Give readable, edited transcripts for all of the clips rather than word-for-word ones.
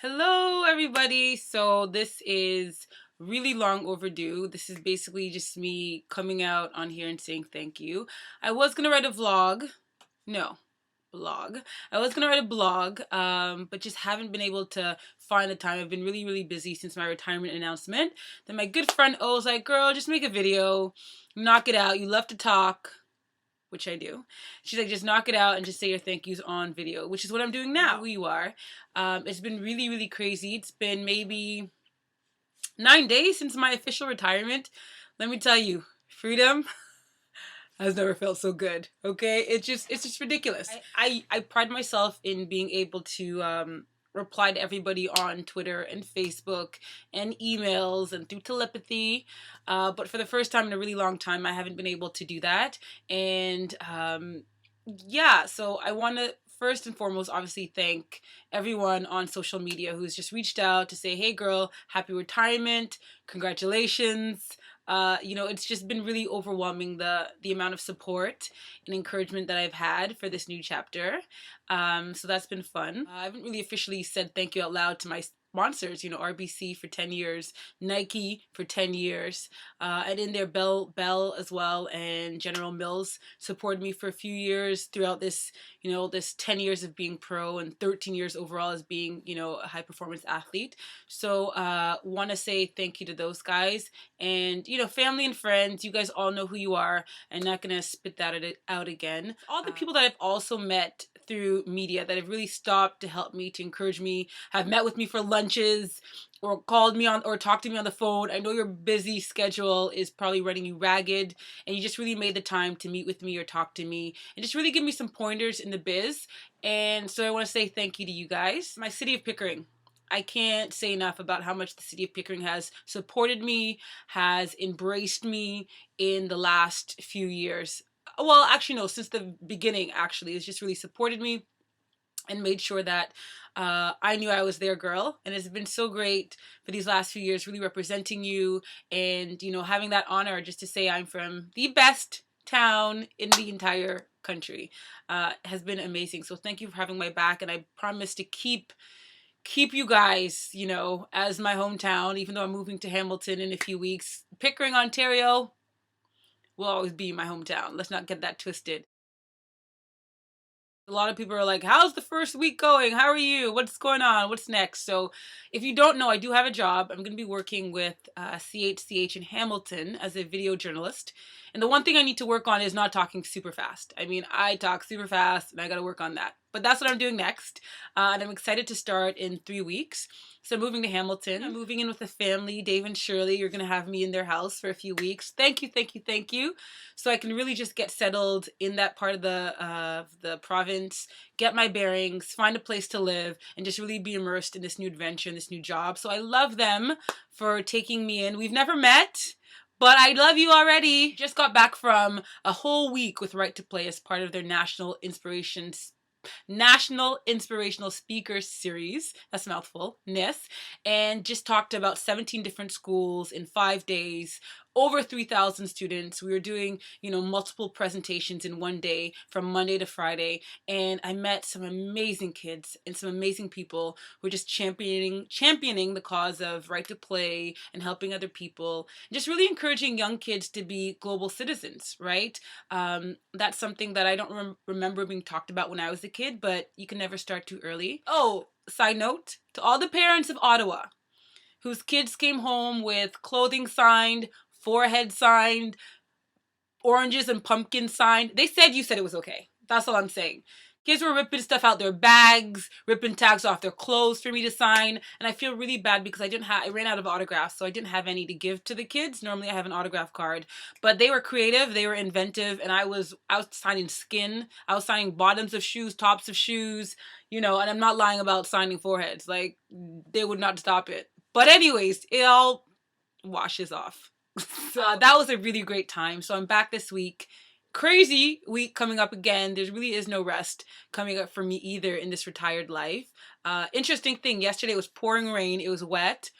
Hello, everybody. So this is really long overdue. This is basically just me coming out on here and saying thank you. I was gonna write a vlog. No, blog. I was gonna write a blog, but just haven't been able to find the time. I've been really, really busy since my retirement announcement. Then my good friend O was like, "Girl, just make a video, knock it out. You love to talk." Which I do. She's like, just knock it out and just say your thank yous on video, which is what I'm doing now. Who you are. It's been really, really crazy. It's been maybe 9 days since my official retirement. Let me tell you, freedom has never felt so good. Okay, it's just ridiculous. I pride myself in being able to reply to everybody on Twitter and Facebook and emails and through telepathy. But for the first time in a really long time, I haven't been able to do that. And yeah, so I want to first and foremost obviously thank everyone on social media who's just reached out to say, hey girl, happy retirement, congratulations. It's just been really overwhelming the amount of support and encouragement that I've had for this new chapter. So that's been fun. I haven't really officially said thank you out loud to my sponsors, RBC for 10 years, Nike for 10 years, and in there Bell as well, and General Mills supported me for a few years throughout this, this 10 years of being pro and 13 years overall as being, a high performance athlete. So want to say thank you to those guys. And, family and friends, you guys all know who you are. I'm not going to spit that out again. All the people that I've also met through media that have really stopped to help me, to encourage me, have met with me for lunches or called me on or talked to me on the phone. I know your busy schedule is probably running you ragged, and you just really made the time to meet with me or talk to me and just really give me some pointers in the biz. And so I want to say thank you to you guys. My city of Pickering. I can't say enough about how much the city of Pickering has supported me, has embraced me in the last few years. Well, actually, no, since the beginning, actually. It's just really supported me and made sure that I knew I was their girl. And it's been so great for these last few years, really representing you and, having that honor just to say I'm from the best town in the entire country has been amazing. So thank you for having my back. And I promise to keep you guys, as my hometown, even though I'm moving to Hamilton in a few weeks. Pickering, Ontario will always be my hometown. Let's not get that twisted. A lot of people are like, how's the first week going? How are you? What's going on? What's next? So if you don't know, I do have a job. I'm going to be working with CHCH in Hamilton as a video journalist. And the one thing I need to work on is not talking super fast. I mean, I talk super fast and I got to work on that. But that's what I'm doing next. And I'm excited to start in 3 weeks. So I'm moving to Hamilton. I'm moving in with a family, Dave and Shirley. You're going to have me in their house for a few weeks. Thank you, thank you, thank you. So I can really just get settled in that part of the province, get my bearings, find a place to live, and just really be immersed in this new adventure and this new job. So I love them for taking me in. We've never met, but I love you already. Just got back from a whole week with Right to Play as part of their National Inspirational Speaker Series. That's a mouthful, NIS. And just talked about 17 different schools in 5 days, over 3,000 students. We were doing, multiple presentations in one day from Monday to Friday. And I met some amazing kids and some amazing people who are just championing the cause of right to play and helping other people. And just really encouraging young kids to be global citizens, right? That's something that I don't remember being talked about when I was a kid, but you can never start too early. Oh, side note, to all the parents of Ottawa whose kids came home with clothing signed, forehead signed, oranges and pumpkins signed, they said you said it was okay. That's all I'm saying. Kids were ripping stuff out their bags, ripping tags off their clothes for me to sign, and I feel really bad because I ran out of autographs, so I didn't have any to give to the kids. Normally I have an autograph card, but they were creative, they were inventive, and I was signing skin, I was signing bottoms of shoes, tops of shoes, and I'm not lying about signing foreheads. Like, they would not stop it. But anyways, it all washes off. So that was a really great time. So I'm back this week. Crazy week coming up again. There really is no rest coming up for me either in this retired life. Interesting thing, yesterday it was pouring rain. It was wet.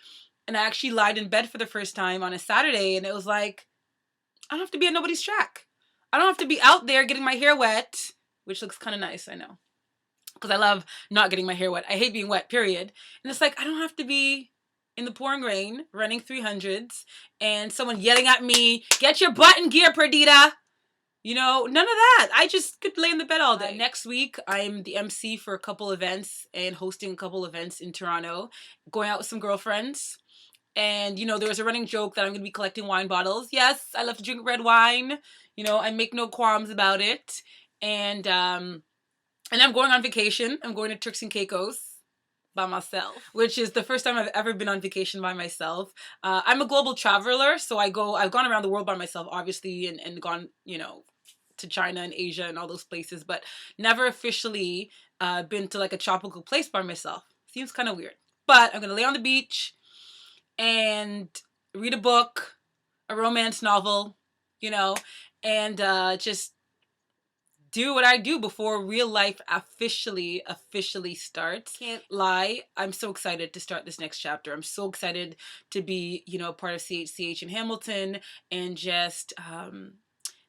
And I actually lied in bed for the first time on a Saturday. And it was like, I don't have to be at nobody's track. I don't have to be out there getting my hair wet, which looks kind of nice, I know. because I love not getting my hair wet. I hate being wet, period. And it's like, I don't have to be in the pouring rain running 300s and someone yelling at me, get your butt in gear, Perdita. You know, none of that. I just could lay in the bed all day. Next week, I'm the MC for a couple events and hosting a couple events in Toronto, going out with some girlfriends. And, you know, there was a running joke that I'm going to be collecting wine bottles. Yes, I love to drink red wine. You know, I make no qualms about it. And I'm going on vacation. I'm going to Turks and Caicos by myself, which is the first time I've ever been on vacation by myself. I'm a global traveler, so I've gone around the world by myself, obviously, and gone, you know, to China and Asia and all those places, but never officially been to like a tropical place by myself. Seems kind of weird. But I'm gonna lay on the beach and read a book, a romance novel, you know, and just do what I do before real life officially starts. Can't lie, I'm so excited to start this next chapter. I'm so excited to be, you know, part of CHCH in Hamilton and just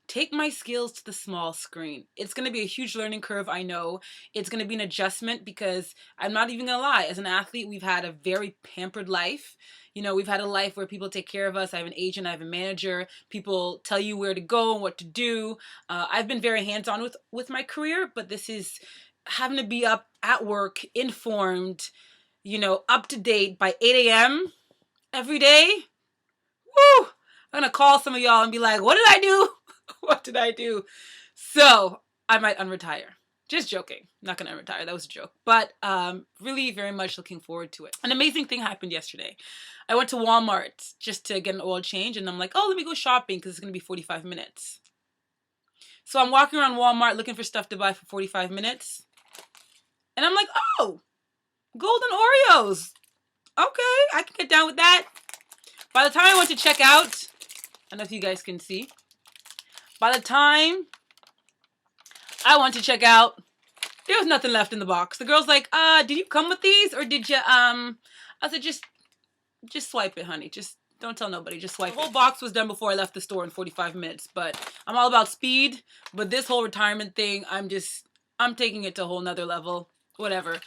take my skills to the small screen. It's going to be a huge learning curve, I know. It's going to be an adjustment because I'm not even going to lie. As an athlete, we've had a very pampered life. You know, we've had a life where people take care of us. I have an agent, I have a manager. People tell you where to go and what to do. I've been very hands-on with my career, but this is having to be up at work, informed, you know, up to date by 8 a.m. every day. Woo! I'm going to call some of y'all and be like, what did I do? What did I do? So I might unretire. Just joking. Not gonna unretire. That was a joke. But really very much looking forward to it. An amazing thing happened yesterday. I went to Walmart just to get an oil change and I'm like, oh, let me go shopping because it's gonna be 45 minutes. So I'm walking around Walmart looking for stuff to buy for 45 minutes. And I'm like, oh, golden Oreos. Okay, I can get down with that. By the time I went to check out, I don't know if you guys can see. By the time I went to check out, there was nothing left in the box. The girl's like, did you come with these or did you, I said, just swipe it, honey. Just don't tell nobody, just swipe it. The whole box was done before I left the store in 45 minutes, but I'm all about speed. But this whole retirement thing, I'm taking it to a whole nother level. Whatever.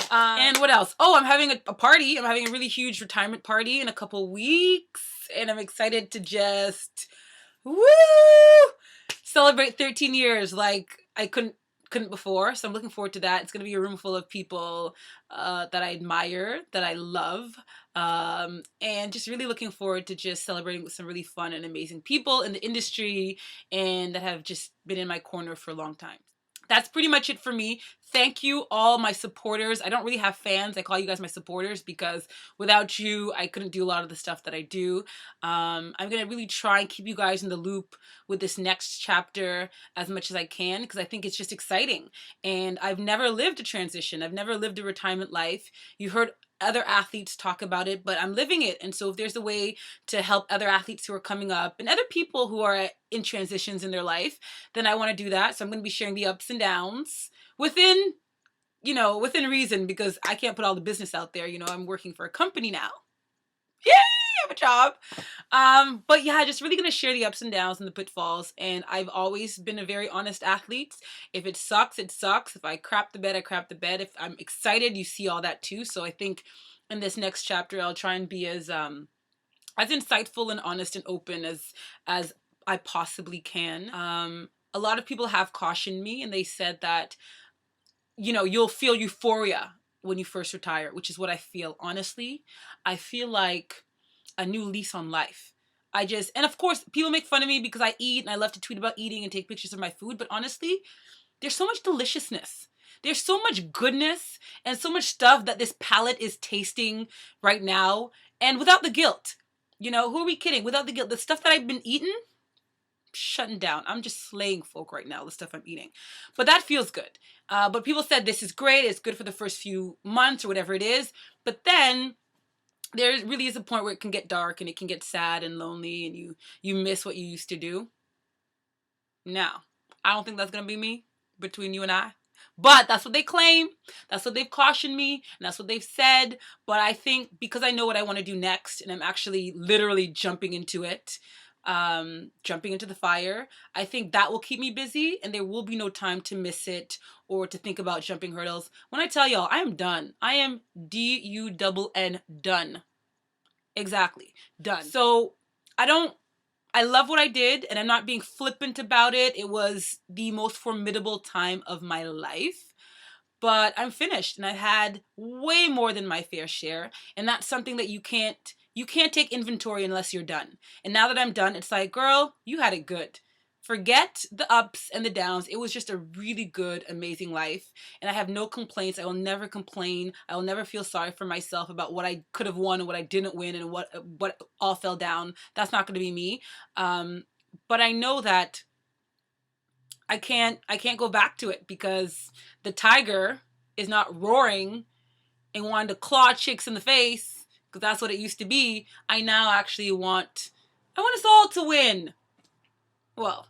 And what else? Oh, I'm having a party. I'm having a really huge retirement party in a couple weeks. And I'm excited to just, woo! Celebrate 13 years like I couldn't before. So I'm looking forward to that. It's going to be a room full of people that I admire, that I love, and just really looking forward to just celebrating with some really fun and amazing people in the industry and that have just been in my corner for a long time. That's pretty much it for me. Thank you, all my supporters. I don't really have fans. I call you guys my supporters because without you, I couldn't do a lot of the stuff that I do. I'm going to really try and keep you guys in the loop with this next chapter as much as I can because I think it's just exciting. And I've never lived a transition. I've never lived a retirement life. You heard other athletes talk about it, but I'm living it. And so if there's a way to help other athletes who are coming up and other people who are in transitions in their life, then I want to do that. So I'm going to be sharing the ups and downs within reason because I can't put all the business out there. You know, I'm working for a company now. Yay, I have a job. But yeah, just really going to share the ups and downs and the pitfalls. And I've always been a very honest athlete. If it sucks, it sucks. If I crap the bed, I crap the bed. If I'm excited, you see all that too. So I think in this next chapter, I'll try and be as insightful and honest and open as I possibly can. A lot of people have cautioned me and they said that, you know, you'll feel euphoria when you first retire, which is what I feel. Honestly, I feel like a new lease on life. And of course, people make fun of me because I eat and I love to tweet about eating and take pictures of my food. But honestly, there's so much deliciousness. There's so much goodness and so much stuff that this palate is tasting right now. And without the guilt, you know, who are we kidding? Without the guilt, the stuff that I've been eating, shutting down. I'm just slaying folk right now, the stuff I'm eating. But that feels good. But people said this is great. It's good for the first few months or whatever it is. But then there really is a point where it can get dark and it can get sad and lonely and you miss what you used to do. Now, I don't think that's going to be me between you and I. But that's what they claim. That's what they've cautioned me. And that's what they've said. But I think because I know what I want to do next and I'm actually literally jumping into it, jumping into the fire. I think that will keep me busy, and there will be no time to miss it or to think about jumping hurdles. When I tell y'all, I am done. I am DUNN done. Exactly. Done. So I love what I did, and I'm not being flippant about it. It was the most formidable time of my life. But I'm finished, and I had way more than my fair share, and that's something that you can't take inventory unless you're done. And now that I'm done, it's like, girl, you had it good. Forget the ups and the downs. It was just a really good, amazing life, and I have no complaints. I will never complain. I will never feel sorry for myself about what I could have won and what I didn't win and what all fell down. That's not going to be me. But I know that I can't go back to it because the tiger is not roaring and wanting to claw chicks in the face, because that's what it used to be. I now actually want us all to win. Well,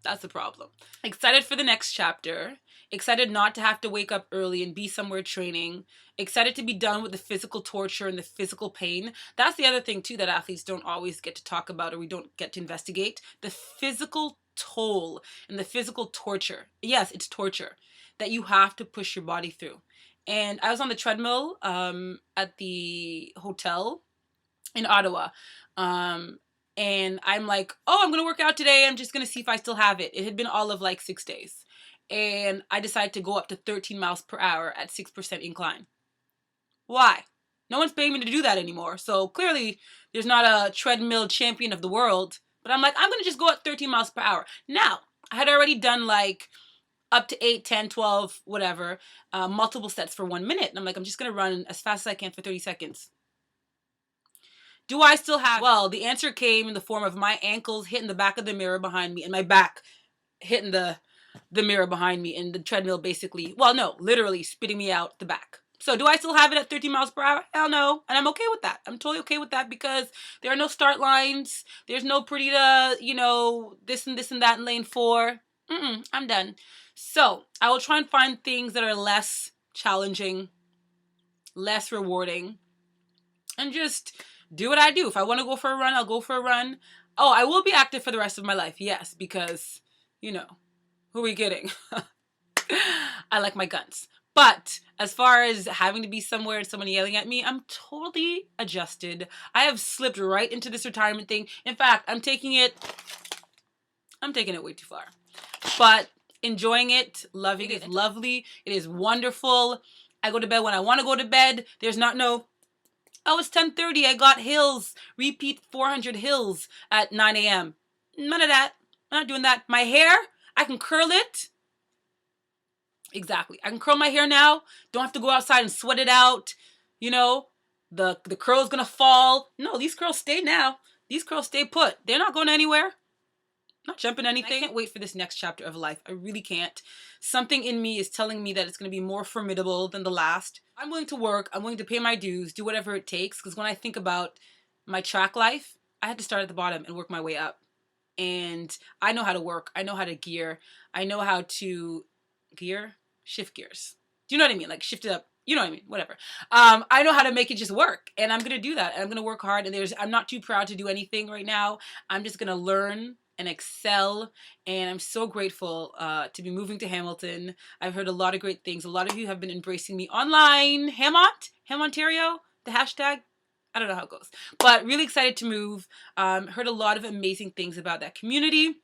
that's the problem. Excited for the next chapter. Excited not to have to wake up early and be somewhere training. Excited to be done with the physical torture and the physical pain. That's the other thing too that athletes don't always get to talk about, or we don't get to investigate. The physical toll and the physical torture. Yes, it's torture that you have to push your body through. And I was on the treadmill at the hotel in Ottawa. And I'm like, oh, I'm going to work out today. I'm just going to see if I still have it. It had been all of like 6 days. And I decided to go up to 13 miles per hour at 6% incline. Why? No one's paying me to do that anymore. So clearly there's not a treadmill champion of the world. But I'm like, I'm going to just go at 13 miles per hour. Now, I had already done like up to 8, 10, 12, whatever, multiple sets for 1 minute. And I'm like, I'm just going to run as fast as I can for 30 seconds. Do I still have? Well, the answer came in the form of my ankles hitting the back of the mirror behind me and my back hitting the mirror behind me, and the treadmill basically, well, no, literally spitting me out the back. So do I still have it at 13 miles per hour? Hell no. And I'm okay with that. I'm totally okay with that because there are no start lines. There's no Perdita, this and that in lane 4. I'm done. So I will try and find things that are less challenging, less rewarding, and just do what I do. If I want to go for a run, I'll go for a run. Oh, I will be active for the rest of my life. Yes, because, who are we kidding? I like my guns. But as far as having to be somewhere and someone yelling at me, I'm totally adjusted. I have slipped right into this retirement thing. In fact, I'm taking it way too far. But enjoying it, loving it. It's lovely. It is wonderful. I go to bed when I want to go to bed. There's not no, oh, it's 10:30. I got hills. Repeat 400 hills at 9 a.m. None of that. I'm not doing that. My hair, I can curl it. Exactly. I can curl my hair now. Don't have to go outside and sweat it out. The curl's going to fall. No, these curls stay now. These curls stay put. They're not going anywhere. Not jumping anything. I can't wait for this next chapter of life. I really can't. Something in me is telling me that it's going to be more formidable than the last. I'm willing to work. I'm willing to pay my dues, do whatever it takes. Because when I think about my track life, I had to start at the bottom and work my way up. And I know how to work. I know how to gear. I know how to shift gears. Do you know what I mean? Like shift it up. You know what I mean? Whatever. I know how to make it just work. And I'm going to do that. And I'm going to work hard. And I'm not too proud to do anything right now. I'm just going to learn and excel, and I'm so grateful to be moving to Hamilton. I've heard a lot of great things. A lot of you have been embracing me online. Ontario, the hashtag. I don't know how it goes, but really excited to move. Heard a lot of amazing things about that community.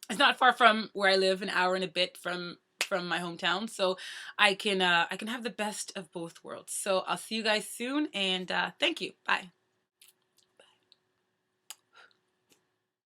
It's not far from where I live, an hour and a bit from my hometown, so I can have the best of both worlds. So I'll see you guys soon, and thank you. Bye.